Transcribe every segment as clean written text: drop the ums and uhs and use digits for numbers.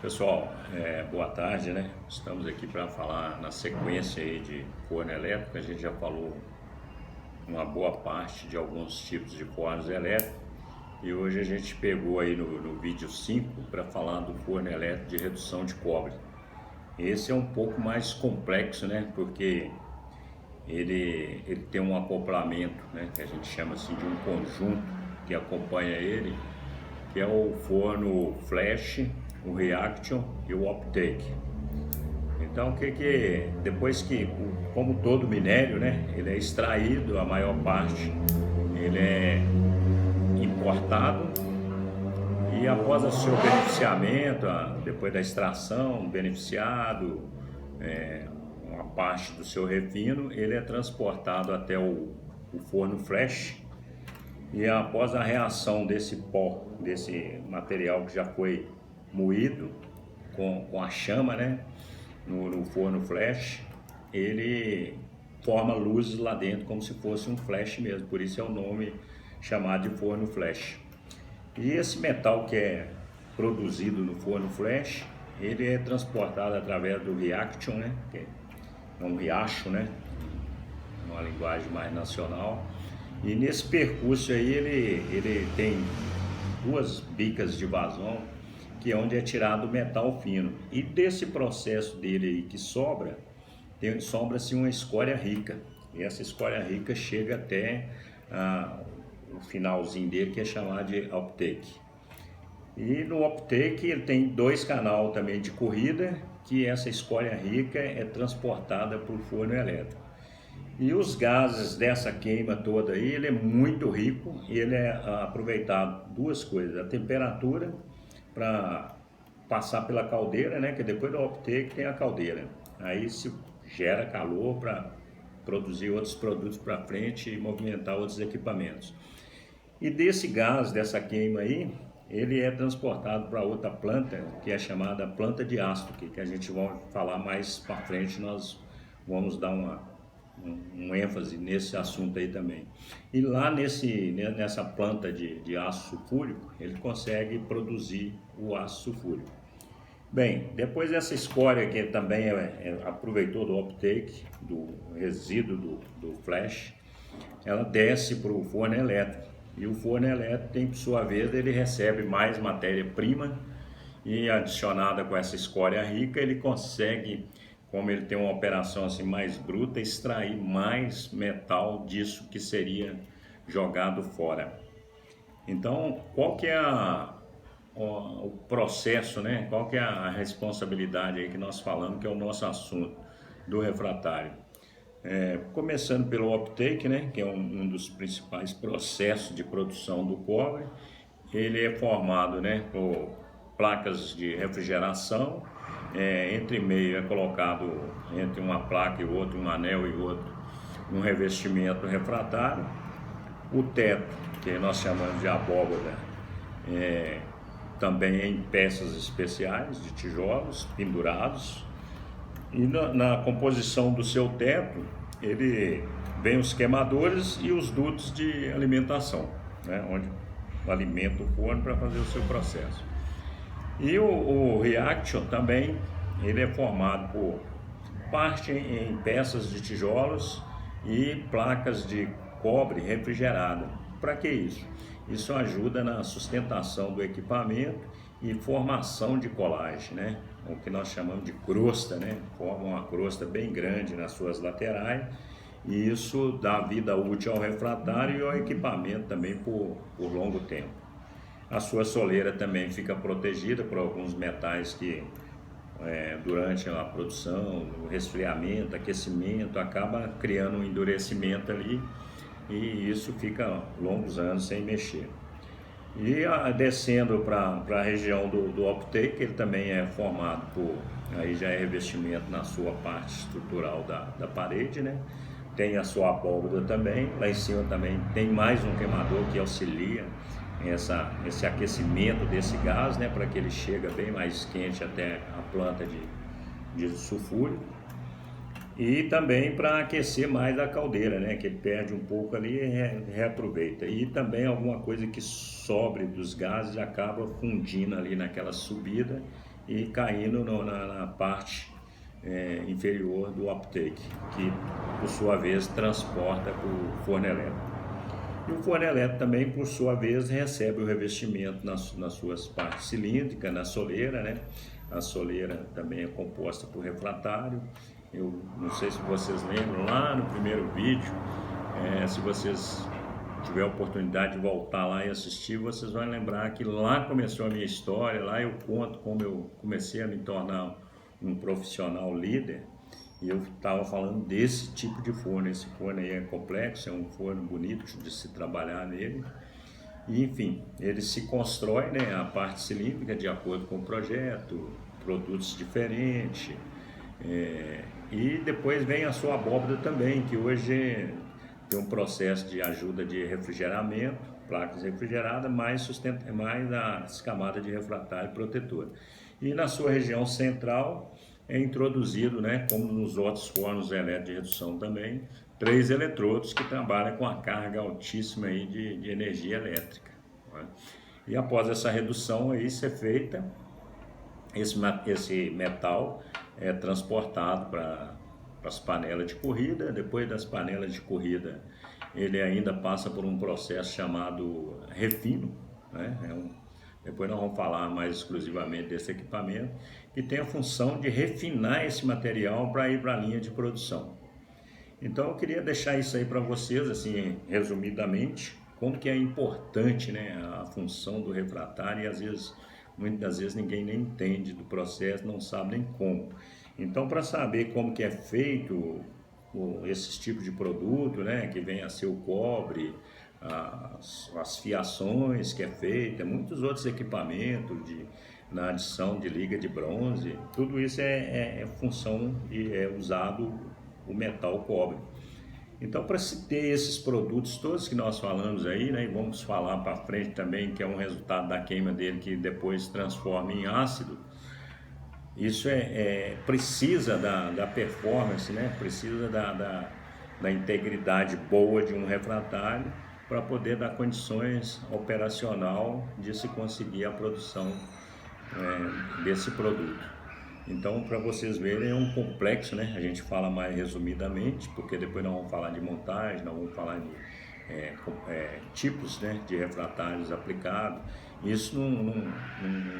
Pessoal, boa tarde, né? Estamos aqui para falar na sequência aí de forno elétrico. A gente já falou uma boa parte de alguns tipos de fornos elétricos e hoje a gente pegou aí no vídeo 5 para falar do forno elétrico de redução de cobre. Esse é um pouco mais complexo, né? Porque ele tem um acoplamento, né? Que a gente chama assim de um conjunto que acompanha ele, que é o forno flash, o reaction e o uptake. Então, depois que, como todo minério, né, ele é extraído, a maior parte ele é importado e após o seu beneficiamento, depois da extração, beneficiado, uma parte do seu refino, ele é transportado até o forno flash. E após a reação desse pó, desse material que já foi moído com a chama, né, no forno flash, ele forma luzes lá dentro como se fosse um flash mesmo, por isso é o nome chamado de forno flash. E esse metal que é produzido no forno flash, ele é transportado através do reaction, né, que é um riacho, né, uma linguagem mais nacional. E nesse percurso aí ele tem duas bicas de vazão, que é onde é tirado o metal fino. E desse processo dele aí que sobra-se uma escória rica. E essa escória rica chega até o finalzinho dele, que é chamado de uptake. E no uptake ele tem dois canais também de corrida, que essa escória rica é transportada para o forno elétrico. E os gases dessa queima toda aí, ele é muito rico e ele é aproveitado duas coisas, a temperatura para passar pela caldeira, né, que depois do uptake tem a caldeira. Aí se gera calor para produzir outros produtos para frente e movimentar outros equipamentos. E desse gás, dessa queima aí, ele é transportado para outra planta, que é chamada planta de ácido, que a gente vai falar mais para frente, nós vamos dar um ênfase nesse assunto aí também. E lá nessa planta de aço sulfúrico, ele consegue produzir o aço sulfúrico. Bem, depois dessa escória que também aproveitou do uptake, do resíduo do flash, ela desce para o forno elétrico. E o forno elétrico tem, por sua vez, ele recebe mais matéria-prima e adicionada com essa escória rica, ele consegue, como ele tem uma operação assim mais bruta, extrair mais metal disso que seria jogado fora. Então, qual que é o processo, né? Qual que é a responsabilidade aí que nós falamos, que é o nosso assunto do refratário? Começando pelo uptake, né? Que é um dos principais processos de produção do cobre. Ele é formado, né, por placas de refrigeração. Entre meio é colocado entre uma placa e outra, um anel e outro, um revestimento refratário. O teto, que nós chamamos de abóbada, também em peças especiais de tijolos pendurados. E na composição do seu teto, ele vem os queimadores e os dutos de alimentação, né, onde alimenta o forno para fazer o seu processo. E o reaction também, ele é formado por parte em peças de tijolos e placas de cobre refrigerada. Para que isso? Isso ajuda na sustentação do equipamento e formação de colagem, né? O que nós chamamos de crosta, né? Forma uma crosta bem grande nas suas laterais e isso dá vida útil ao refratário e ao equipamento também por longo tempo. A sua soleira também fica protegida por alguns metais que durante a produção, o resfriamento, aquecimento, acaba criando um endurecimento ali e isso fica longos anos sem mexer. E descendo para a região do uptake, ele também é formado por, aí já é revestimento na sua parte estrutural da parede, né? Tem a sua abóbada também, lá em cima também tem mais um queimador que auxilia esse aquecimento desse gás, né, para que ele chegue bem mais quente até a planta de sulfúrico. E também para aquecer mais a caldeira, né, que ele perde um pouco ali e reaproveita. E também alguma coisa que sobre dos gases acaba fundindo ali naquela subida e caindo na parte inferior do uptake, que por sua vez transporta para o forno elétrico. E o forno elétrico também, por sua vez, recebe o revestimento nas suas partes cilíndricas, na soleira, né? A soleira também é composta por refratário. Eu não sei se vocês lembram, lá no primeiro vídeo, se vocês tiver a oportunidade de voltar lá e assistir, vocês vão lembrar que lá começou a minha história, lá eu conto como eu comecei a me tornar um profissional líder. E eu estava falando desse tipo de forno. Esse forno aí é complexo, é um forno bonito de se trabalhar nele. E, enfim, ele se constrói, né, a parte cilíndrica de acordo com o projeto, produtos diferentes. E depois vem a sua abóbora também, que hoje tem um processo de ajuda de refrigeramento, placas refrigeradas, mais as camadas de refratário protetor. E na sua região central é introduzido, né, como nos outros fornos elétricos de redução também, 3 eletrodos que trabalham com a carga altíssima aí de energia elétrica. Né? E após essa redução aí ser feita, esse metal é transportado para as panelas de corrida. Depois das panelas de corrida, ele ainda passa por um processo chamado refino, né? Depois nós vamos falar mais exclusivamente desse equipamento, que tem a função de refinar esse material para ir para a linha de produção. Então eu queria deixar isso aí para vocês, assim, resumidamente, como que é importante, né, a função do refratário, e muitas das vezes ninguém nem entende do processo, não sabe nem como. Então, para saber como que é feito esses tipos de produto, né, que vem a ser o cobre, as fiações que é feita, muitos outros equipamentos na adição de liga de bronze, tudo isso é função e é usado o metal cobre. Então, para se ter esses produtos todos que nós falamos aí, né, e vamos falar para frente também, que é um resultado da queima dele que depois transforma em ácido, isso precisa da performance, né, precisa da integridade boa de um refratário para poder dar condições operacional de se conseguir a produção desse produto. Então, para vocês verem, é um complexo, né? A gente fala mais resumidamente, porque depois nós vamos falar de montagem, nós vamos falar de tipos, né, de refratários aplicados. Isso num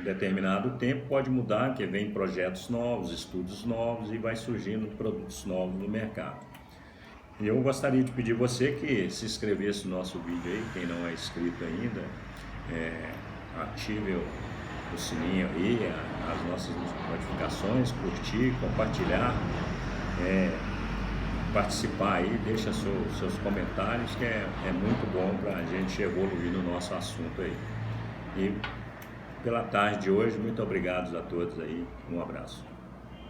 determinado tempo pode mudar, porque vem projetos novos, estudos novos e vai surgindo produtos novos no mercado. E eu gostaria de pedir você que se inscrevesse no nosso vídeo aí, quem não é inscrito ainda, ative o sininho aí, as nossas notificações, curtir, compartilhar, participar aí, deixa seus comentários, que é muito bom para a gente evoluir no nosso assunto aí. E pela tarde de hoje, muito obrigado a todos aí, um abraço.